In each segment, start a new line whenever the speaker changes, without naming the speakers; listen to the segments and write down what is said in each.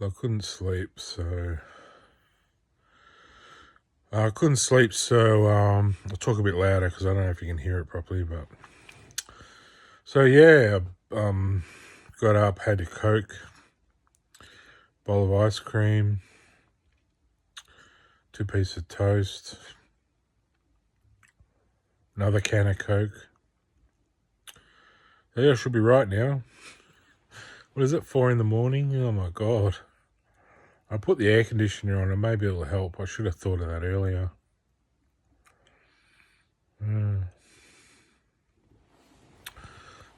I couldn't sleep, so I'll talk a bit louder because I don't know if you can hear it properly. But so yeah, got up, had a Coke, bowl of ice cream, 2 pieces of toast, another can of Coke. Yeah, I should be right now. What is it, 4 a.m? Oh my god. I put the air conditioner on and maybe it'll help. I should have thought of that earlier. I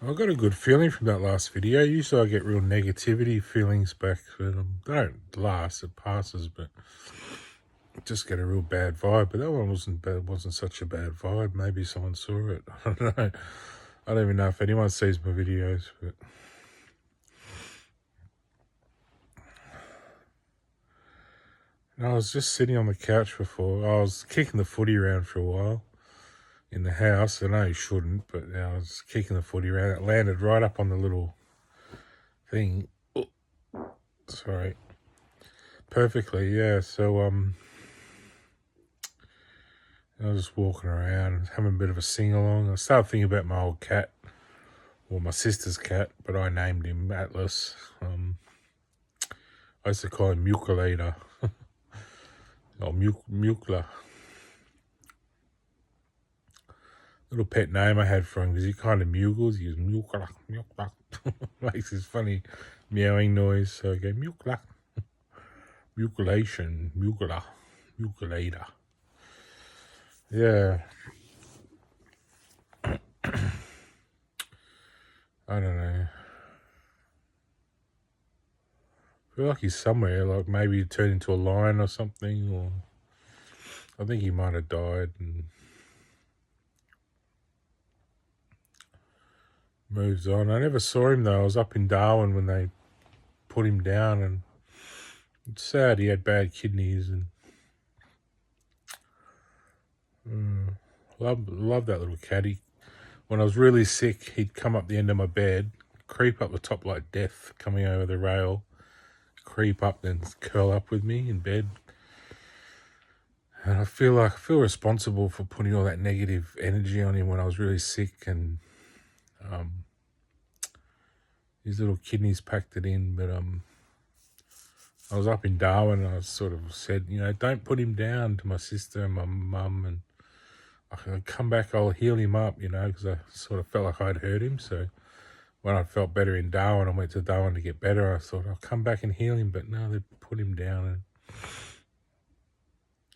got a good feeling from that last video. Usually I get real negativity feelings back, but they don't last, it passes, but just get a real bad vibe. But that one wasn't such a bad vibe. Maybe someone saw it. I don't know. I don't even know if anyone sees my videos, but I was just sitting on the couch before. I was kicking the footy around for a while in the house. I know you shouldn't, but I was kicking the footy around. It landed right up on the little thing. Oh, sorry. Perfectly, yeah. So I was just walking around, having a bit of a sing-along. I started thinking about my old cat, or my sister's cat, but I named him Atlas. I used to call him Muculator, or Mukla. Little pet name I had for him because he kind of mugles. He goes Mukla, Mukla. Makes this funny meowing noise. So I go Mukla, Muculation, Mukla, Muculator. Yeah. I don't know. I feel like he's somewhere, like maybe he turned into a lion or something, or I think he might have died and moves on. I never saw him though. I was up in Darwin when they put him down, and it's sad he had bad kidneys. And love that little cat. When I was really sick, he'd come up the end of my bed, creep up the top like death coming over the rail, creep up, then curl up with me in bed. And I feel responsible for putting all that negative energy on him when I was really sick, and his little kidneys packed it in. But I was up in Darwin, and I sort of said, don't put him down, to my sister and my mum, and I'll come back, I'll heal him up, because I sort of felt like I'd hurt him. So when I felt better in Darwin, I went to Darwin to get better. I thought I'll come back and heal him, but no, they put him down, and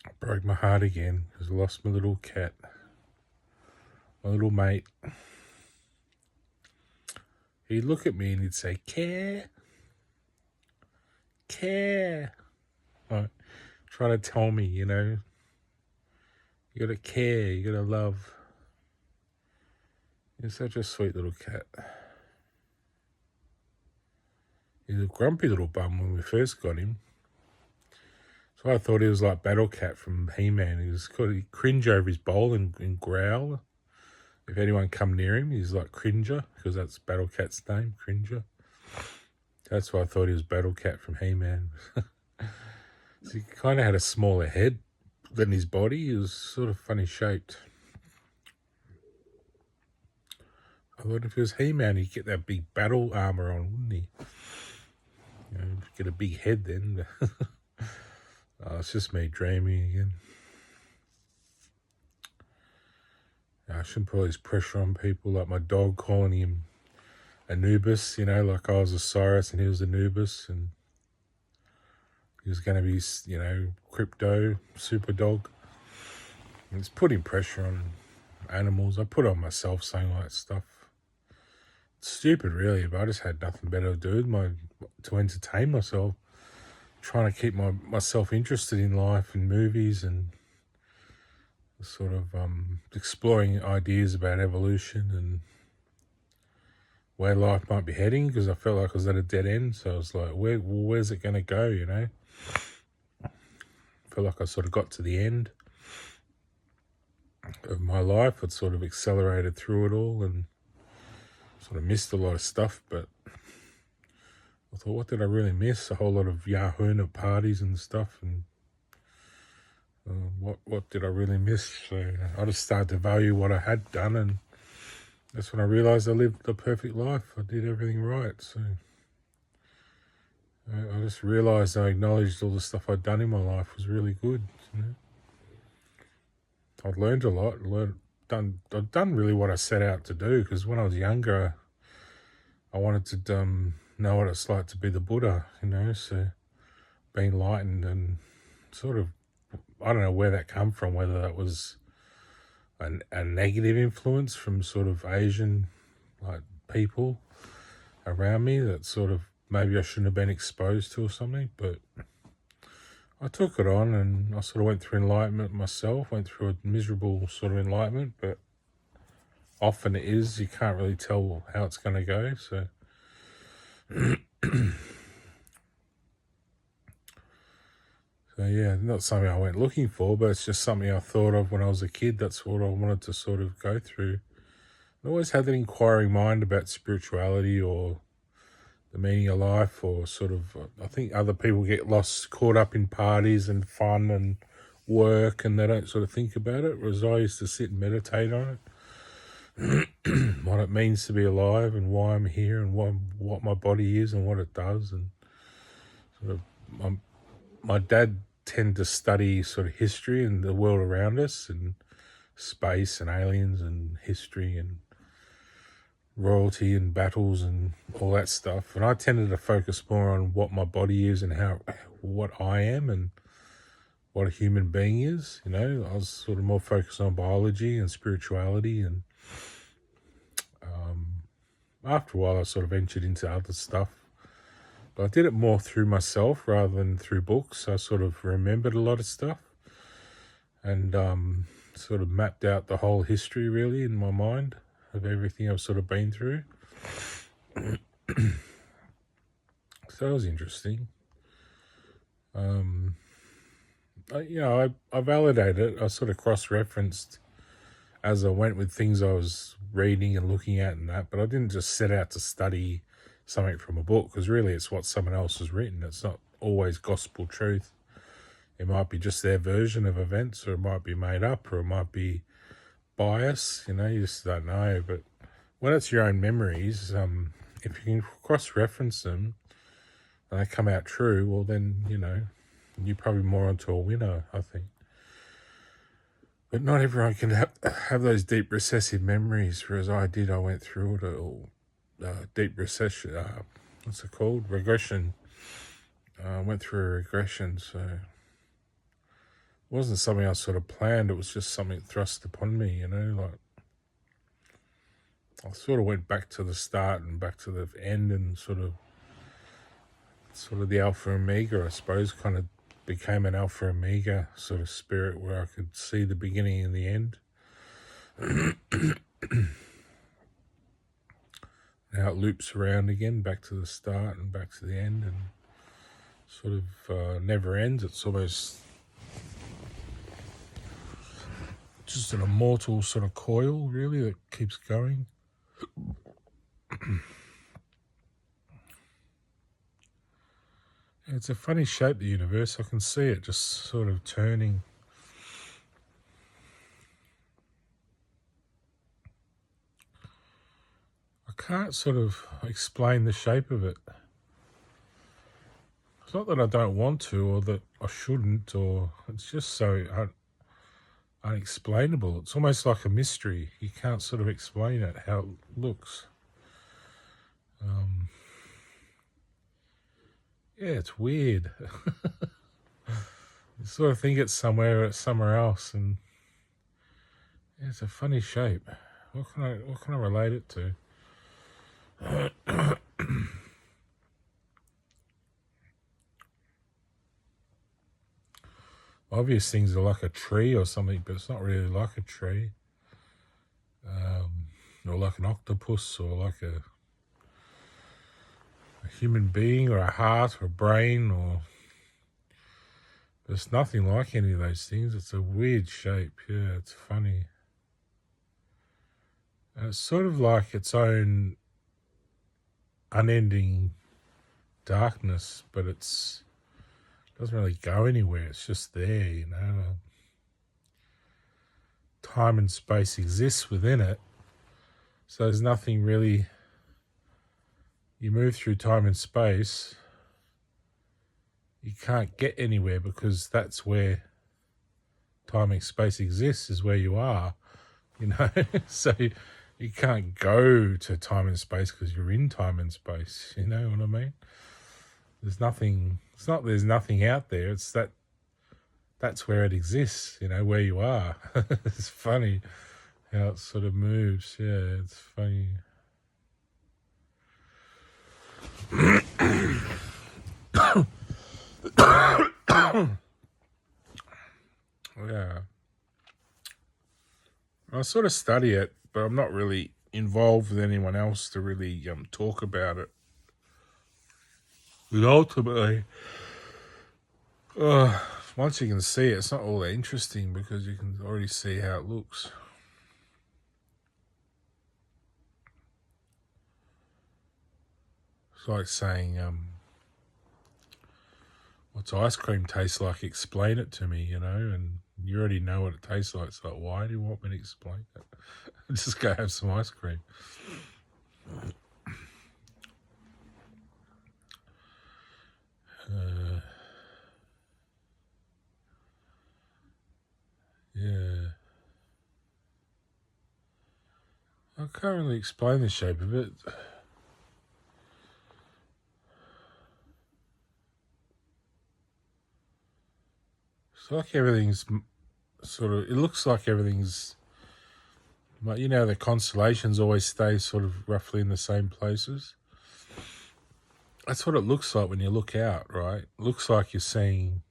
it broke my heart again because I lost my little cat, my little mate. He'd look at me and he'd say, care, like, trying to tell me, you gotta care, you gotta love. He's such a sweet little cat. He's a grumpy little bum when we first got him. So I thought he was like Battle Cat from He-Man. He'd cringe over his bowl and growl. If anyone come near him, he's like Cringer, because that's Battle Cat's name, Cringer. That's why I thought he was Battle Cat from He-Man. So he kind of had a smaller head than his body. He was sort of funny shaped. I thought if he was He-Man, he'd get that big battle armor on, wouldn't he? Get a big head then. It's just me dreaming again. I shouldn't put all this pressure on people, like my dog calling him Anubis, like I was Osiris and he was Anubis, and he was going to be, crypto, super dog. And it's putting pressure on animals. I put it on myself saying all that stuff. It's stupid, really, but I just had nothing better to do to entertain myself. Trying to keep myself interested in life and movies, and sort of exploring ideas about evolution and where life might be heading, because I felt like I was at a dead end. So I was like, where's it going to go, I felt like I sort of got to the end of my life. I'd sort of accelerated through it all and sort of missed a lot of stuff, but I thought, what did I really miss? A whole lot of Yahoo parties and stuff, and what did I really miss? So I just started to value what I had done, and that's when I realised I lived the perfect life. I did everything right. So I just realised I acknowledged all the stuff I'd done in my life was really good. I'd learned a lot. I'd done really what I set out to do, because when I was younger, I wanted to know what it's like to be the Buddha, so be enlightened, and sort of, I don't know where that come from, whether that was a negative influence from sort of Asian like people around me that sort of maybe I shouldn't have been exposed to or something, but I took it on, and I sort of went through enlightenment myself, went through a miserable sort of enlightenment, but often it is, you can't really tell how it's going to go, so so yeah, not something I went looking for, but it's just something I thought of when I was a kid. That's what I wanted to sort of go through. I always had that inquiring mind about spirituality or the meaning of life, or sort of, I think other people get caught up in parties and fun and work, and they don't sort of think about it, whereas I used to sit and meditate on it. What it means to be alive, and why I'm here, and what my body is and what it does. And sort of, my dad tended to study sort of history and the world around us, and space and aliens and history and royalty and battles and all that stuff. And I tended to focus more on what my body is and what I am and what a human being is. I was sort of more focused on biology and spirituality, and after a while I sort of ventured into other stuff. But I did it more through myself rather than through books. I sort of remembered a lot of stuff, and sort of mapped out the whole history really in my mind of everything I've sort of been through. So that was interesting. I validated it. I sort of cross-referenced as I went with things I was reading and looking at and that, but I didn't just set out to study something from a book, because really it's what someone else has written. It's not always gospel truth. It might be just their version of events, or it might be made up, or it might be bias, you just don't know. But when it's your own memories, if you can cross-reference them and they come out true, well then, you're probably more onto a winner, I think. But not everyone can have those deep recessive memories, whereas I did. I went through it all. Deep recession, what's it called? Regression. I went through a regression, so it wasn't something I sort of planned. It was just something thrust upon me, like I sort of went back to the start and back to the end, and sort of the alpha and omega, I suppose, kind of became an alpha and omega sort of spirit, where I could see the beginning and the end. Now it loops around again, back to the start and back to the end, and sort of never ends. It's almost just an immortal sort of coil, really, that keeps going. It's a funny shape, the universe. I can see it just sort of turning. I can't sort of explain the shape of it. It's not that I don't want to, or that I shouldn't, or it's just so unexplainable. It's almost like a mystery. You can't sort of explain it, how it looks. Yeah, it's weird. You sort of think it's somewhere else, and yeah, it's a funny shape. What can I relate it to? Obvious things are like a tree or something, but it's not really like a tree. Or like an octopus, or like a human being, or a heart, or a brain, or there's nothing like any of those things. It's a weird shape. Yeah, it's funny. And it's sort of like its own unending darkness, but it doesn't really go anywhere. It's just there, you know. Time and space exists within it, so there's nothing really. You move through time and space, you can't get anywhere because that's where time and space exists, is where you are, you know. So you can't go to time and space because you're in time and space, you know what I mean? There's nothing, there's nothing out there. It's that's where it exists, you know, where you are. It's funny how it sort of moves. Yeah, it's funny. Yeah. I sort of study it, but I'm not really involved with anyone else to really talk about it. But ultimately, once you can see it, it's not all that interesting because you can already see how it looks. It's like saying, what's ice cream taste like? Explain it to me, you know, and you already know what it tastes like. It's like, why do you want me to explain it? Just go have some ice cream. Yeah. I can't really explain the shape of it. It's like everything's sort of, it looks like everything's, you know, the constellations always stay sort of roughly in the same places. That's what it looks like when you look out, right? It looks like you're seeing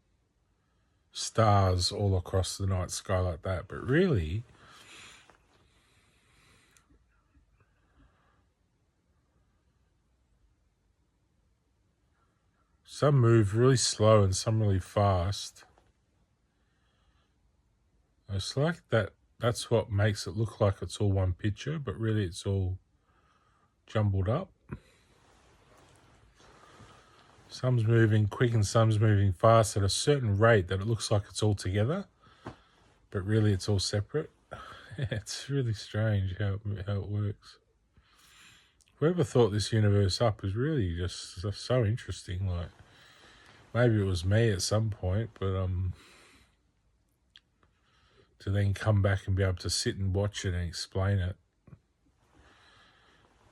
stars all across the night sky like that, but really, some move really slow and some really fast. It's like that's what makes it look like it's all one picture, but really it's all jumbled up. Some's moving quick and some's moving fast at a certain rate that it looks like it's all together, but really it's all separate. It's really strange how it works. Whoever thought this universe up is really just so interesting. Like, maybe it was me at some point, but to then come back and be able to sit and watch it and explain it.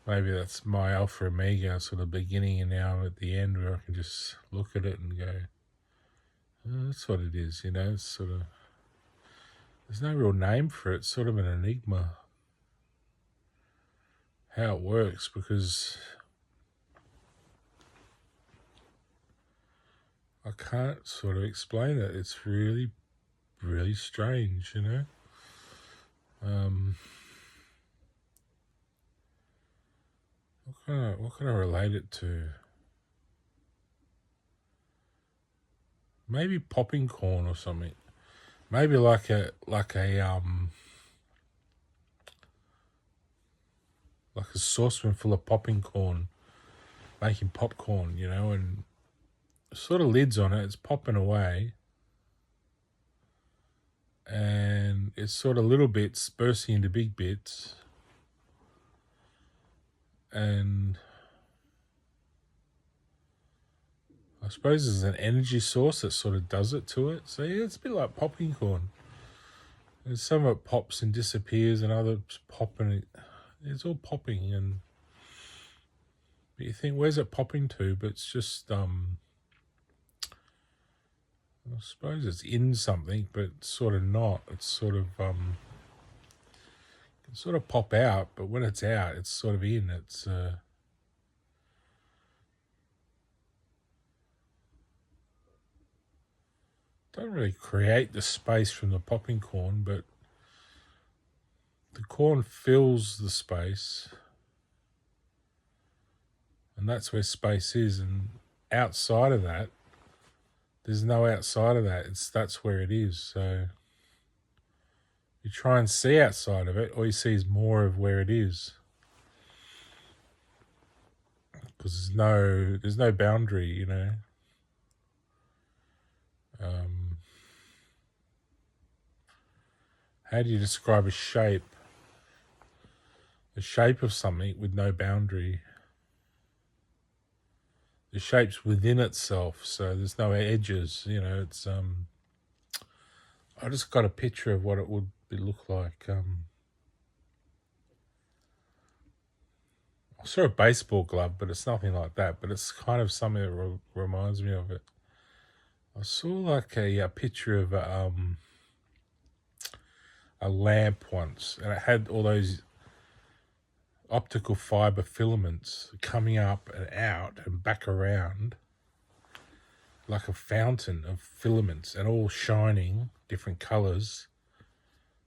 Maybe that's my alpha and omega sort of beginning and now at the end, where I can just look at it and go, oh, that's what it is, you know. It's sort of, there's no real name for it. It's sort of an enigma how it works, because I can't sort of explain it. It's really, really strange, you know. What can I relate it to? Maybe popping corn or something. Maybe like a saucepan full of popping corn, making popcorn, you know, and sort of lids on it. It's popping away, and it's sort of little bits bursting into big bits, and I suppose there's an energy source that sort of does it to it. So yeah, it's a bit like popping corn. And some of it pops and disappears, and others pop and it's all popping. And but you think, where's it popping to? But it's just I suppose it's in something, but sort of not. It's sort of can sort of pop out, but when it's out, it's sort of in. It's don't really create the space from the popping corn, but the corn fills the space, and that's where space is. And outside of that, there's no outside of that. That's where it is. So you try and see outside of it, all you see is more of where it is. because there's no boundary, you know. How do you describe a shape? The shape of something with no boundary. The shape's within itself, so there's no edges, you know. It's I just got a picture of what it would look like. I saw a baseball glove, but it's nothing like that. But it's kind of something that reminds me of it. I saw like a picture of a lamp once, and it had all those optical fiber filaments coming up and out and back around like a fountain of filaments and all shining different colors.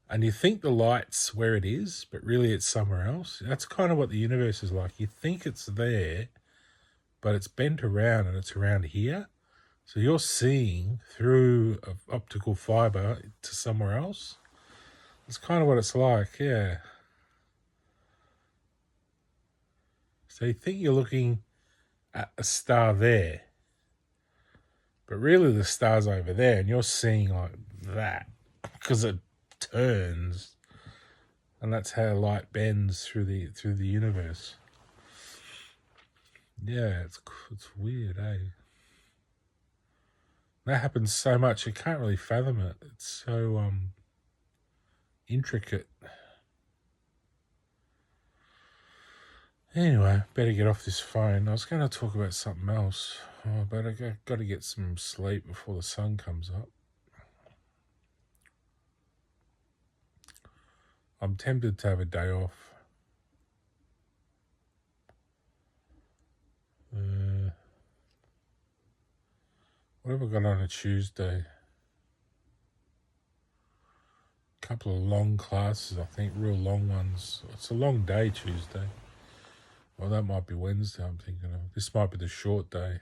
And you think the light's where it is, but really it's somewhere else. That's kind of what the universe is like. You think it's there, but it's bent around and it's around here. So you're seeing through an optical fiber to somewhere else. That's kind of what it's like, yeah. So you think you're looking at a star there, but really the star's over there, and you're seeing like that because it turns, and that's how light bends through the universe. Yeah, it's weird, eh? That happens so much you can't really fathom it. It's so intricate. Anyway, better get off this phone. I was going to talk about something else, but I got to get some sleep before the sun comes up. I'm tempted to have a day off. What have I got on a Tuesday? A couple of long classes, I think, real long ones. It's a long day, Tuesday. Well, that might be Wednesday, I'm thinking of. This might be the short day.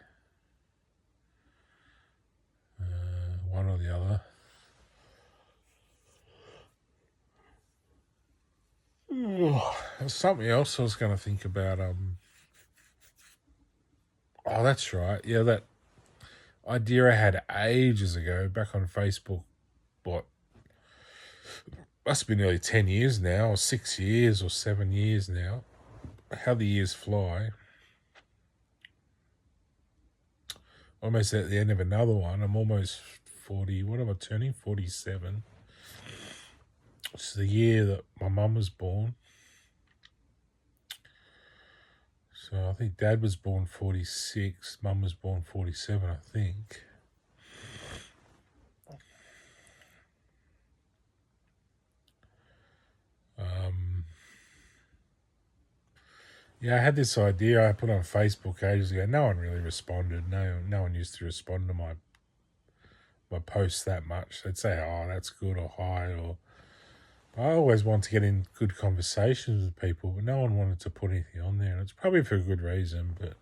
One or the other. There's something else I was going to think about. Oh, that's right. Yeah, that idea I had ages ago back on Facebook. What? Must be nearly 10 years now, or 6 years, or 7 years now. How the years fly. Almost at the end of another one. I'm almost 40. What am I turning? 47. It's the year that my mum was born. So I think Dad was born 46. Mum was born 47, I think. Yeah, I had this idea I put on Facebook ages ago. No one really responded. No one used to respond to my posts that much. They'd say, "Oh, that's good," or "Hi," or I always want to get in good conversations with people, but no one wanted to put anything on there. And it's probably for a good reason, but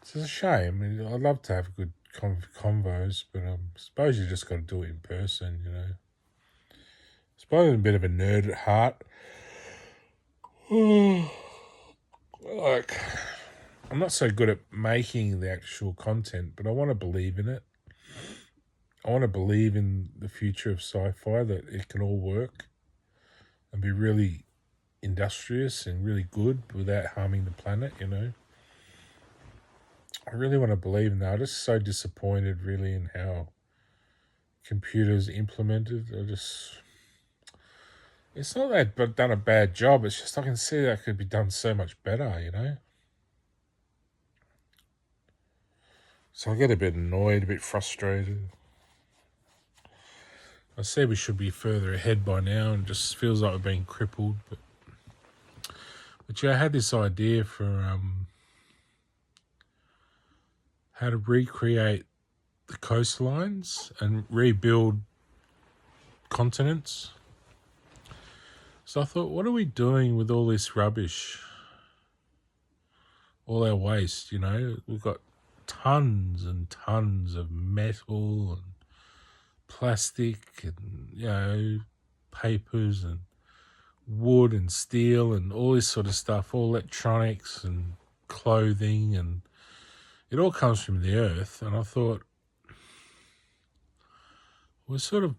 it's a shame. I mean, I'd love to have good convos, but I suppose you just got to do it in person, you know. I suppose I'm a bit of a nerd at heart. Like, I'm not so good at making the actual content, but I want to believe in it. I want to believe in the future of sci-fi, that it can all work and be really industrious and really good without harming the planet, you know. I really want to believe in that. I'm just so disappointed, really, in how computers implemented. It's not that they've done a bad job. It's just I can see that could be done so much better, you know. So I get a bit annoyed, a bit frustrated. I say we should be further ahead by now, and it just feels like we're being crippled. But yeah, I had this idea for how to recreate the coastlines and rebuild continents. So I thought, what are we doing with all this rubbish? All our waste, you know? We've got tons and tons of metal and plastic and, you know, papers and wood and steel and all this sort of stuff, all electronics and clothing, and it all comes from the earth. And I thought, we're sort of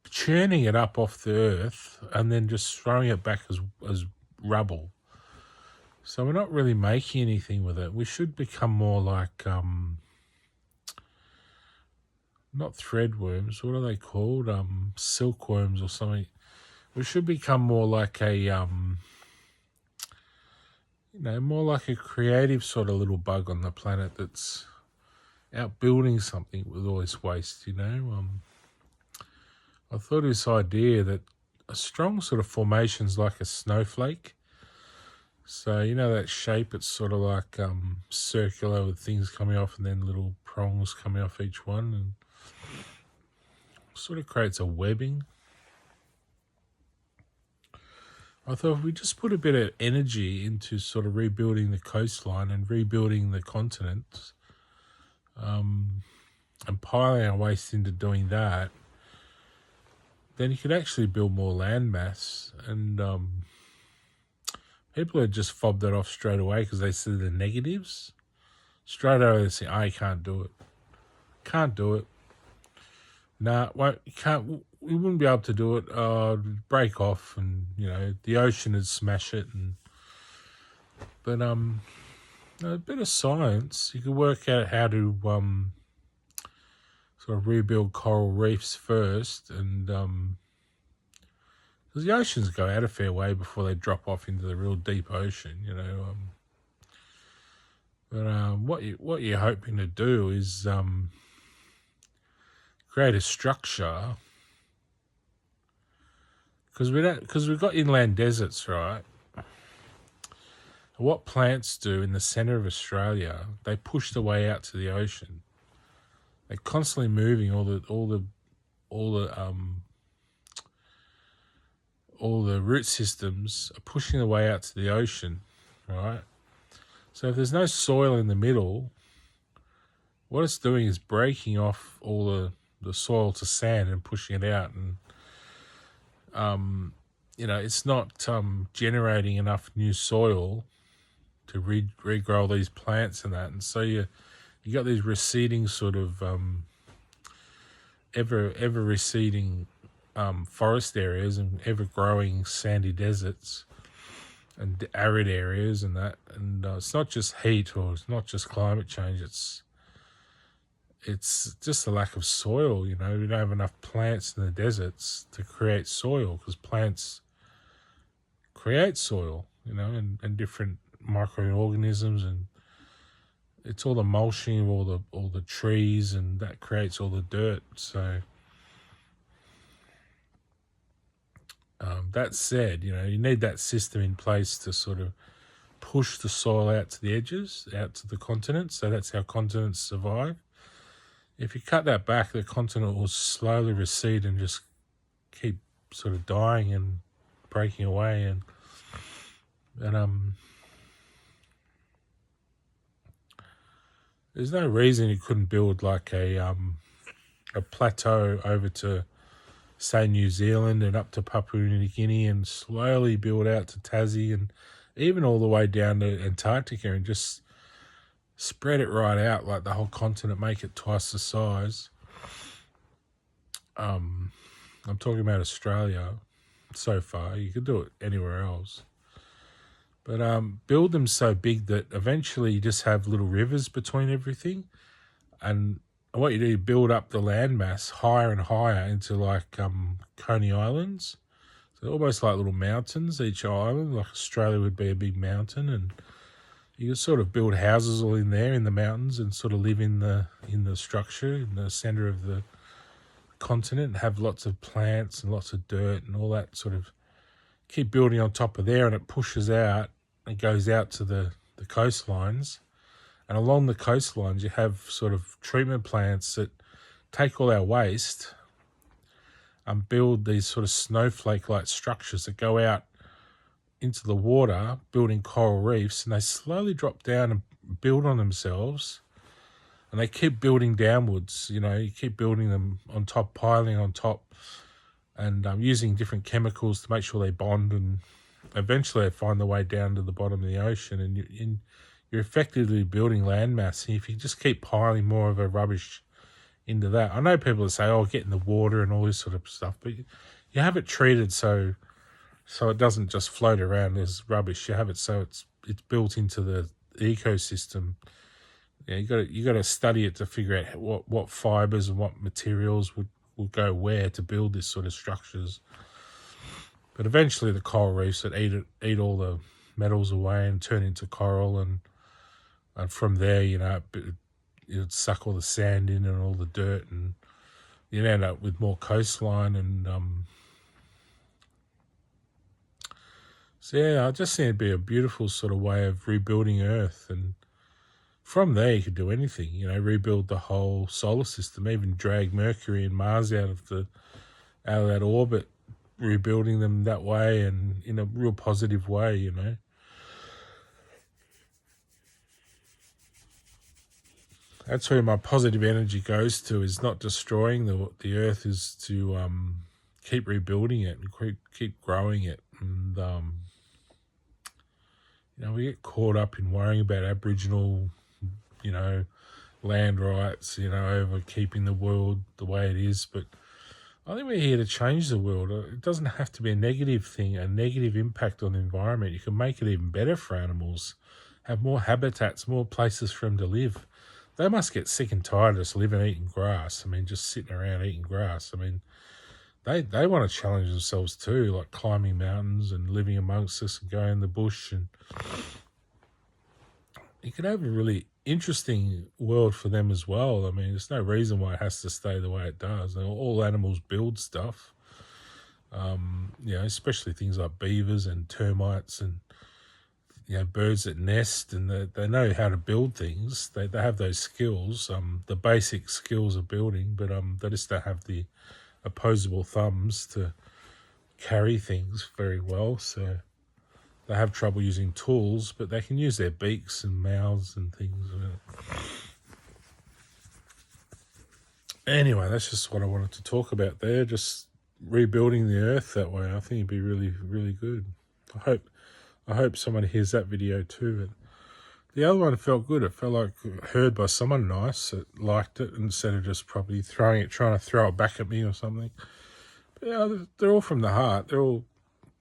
churning it up off the earth and then just throwing it back as rubble. So we're not really making anything with it. We should become more like, not threadworms, what are they called? Silkworms or something. We should become more like a, more like a creative sort of little bug on the planet that's out building something with all this waste, I thought this idea that a strong sort of formation's like a snowflake. So, that shape, it's sort of like circular with things coming off and then little prongs coming off each one, and sort of creates a webbing. I thought if we just put a bit of energy into sort of rebuilding the coastline and rebuilding the continents, and piling our waste into doing that, then you could actually build more land mass. And people had just fobbed that off straight away because they see the negatives. Straight away they say, you can't do it. Can't do it. Nah, you can't. We wouldn't be able to do it. Break off, and the ocean would smash it. But a bit of science, you could work out how to sort of rebuild coral reefs first, and because the oceans go out a fair way before they drop off into the real deep ocean, But what you're hoping to do is create a structure, because we've got inland deserts, right? What plants do in the centre of Australia, they push the way out to the ocean. They're constantly moving. All the root systems are pushing the way out to the ocean, right? So if there's no soil in the middle, what it's doing is breaking off all the soil to sand and pushing it out, and it's not generating enough new soil to regrow these plants and that, and so you got these receding sort of ever receding forest areas and ever growing sandy deserts and arid areas and that, and it's not just heat, or it's not just climate change, it's just a lack of soil. We don't have enough plants in the deserts to create soil, because plants create soil, and different microorganisms, and it's all the mulching of all the trees, and that creates all the dirt. So that said, you need that system in place to sort of push the soil out to the edges, out to the continent. So that's how continents survive. If you cut that back, the continent will slowly recede and just keep sort of dying and breaking away, and there's no reason you couldn't build like a plateau over to, say, New Zealand and up to Papua New Guinea, and slowly build out to Tassie and even all the way down to Antarctica, and just spread it right out like the whole continent, make it twice the size. I'm talking about Australia so far. You could do it anywhere else. But build them so big that eventually you just have little rivers between everything. And what you do, you build up the land mass higher and higher into like Coney Islands. So almost like little mountains, each island, like Australia would be a big mountain, and you can sort of build houses all in there in the mountains and sort of live in the structure in the center of the continent, and have lots of plants and lots of dirt and all that, sort of keep building on top of there, and it pushes out and goes out to the coastlines. And along the coastlines you have sort of treatment plants that take all our waste and build these sort of snowflake-like structures that go out into the water, building coral reefs, and they slowly drop down and build on themselves, and they keep building downwards. You keep building them on top, piling on top, and using different chemicals to make sure they bond, and eventually they find their way down to the bottom of the ocean, and you're effectively building landmass. And if you just keep piling more of a rubbish into that, I know people that say, "Oh, get in the water and all this sort of stuff," but you have it treated so it doesn't just float around as rubbish. You have it so it's built into the ecosystem. Yeah, you got to study it to figure out what fibers and what materials would go where to build this sort of structures. But eventually, the coral reefs that eat all the metals away and turn into coral, and from there, it'd suck all the sand in and all the dirt, and you'd end up with more coastline. And so yeah, I just think it'd be a beautiful sort of way of rebuilding Earth, and from there you could do anything. Rebuild the whole solar system, even drag Mercury and Mars out of that orbit, rebuilding them that way and in a real positive way. That's where my positive energy goes to, is not destroying the Earth, is to keep rebuilding it and keep growing it. And we get caught up in worrying about Aboriginal land rights, over keeping the world the way it is. But I think we're here to change the world. It doesn't have to be a negative thing, a negative impact on the environment. You can make it even better for animals, have more habitats, more places for them to live. They must get sick and tired of just living eating grass. I mean, just sitting around eating grass. I mean, they want to challenge themselves too, like climbing mountains and living amongst us and going in the bush. And you could have a really interesting world for them as well. I mean, there's no reason why it has to stay the way it does. All animals build stuff, especially things like beavers and termites and birds that nest, and they know how to build things. They have those skills, the basic skills of building, but they just don't have the opposable thumbs to carry things very well. So they have trouble using tools, but they can use their beaks and mouths and things. Anyway, that's just what I wanted to talk about there. Just rebuilding the Earth that way. I think it'd be really, really good. I hope someone hears that video too. But the other one felt good. It felt like heard by someone nice that liked it, instead of just probably trying to throw it back at me or something. But they're all from the heart. They're all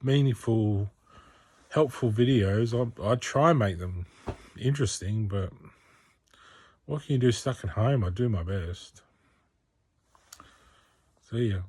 meaningful, helpful videos. I'd try and make them interesting, but what can you do stuck at home? I do my best. See ya.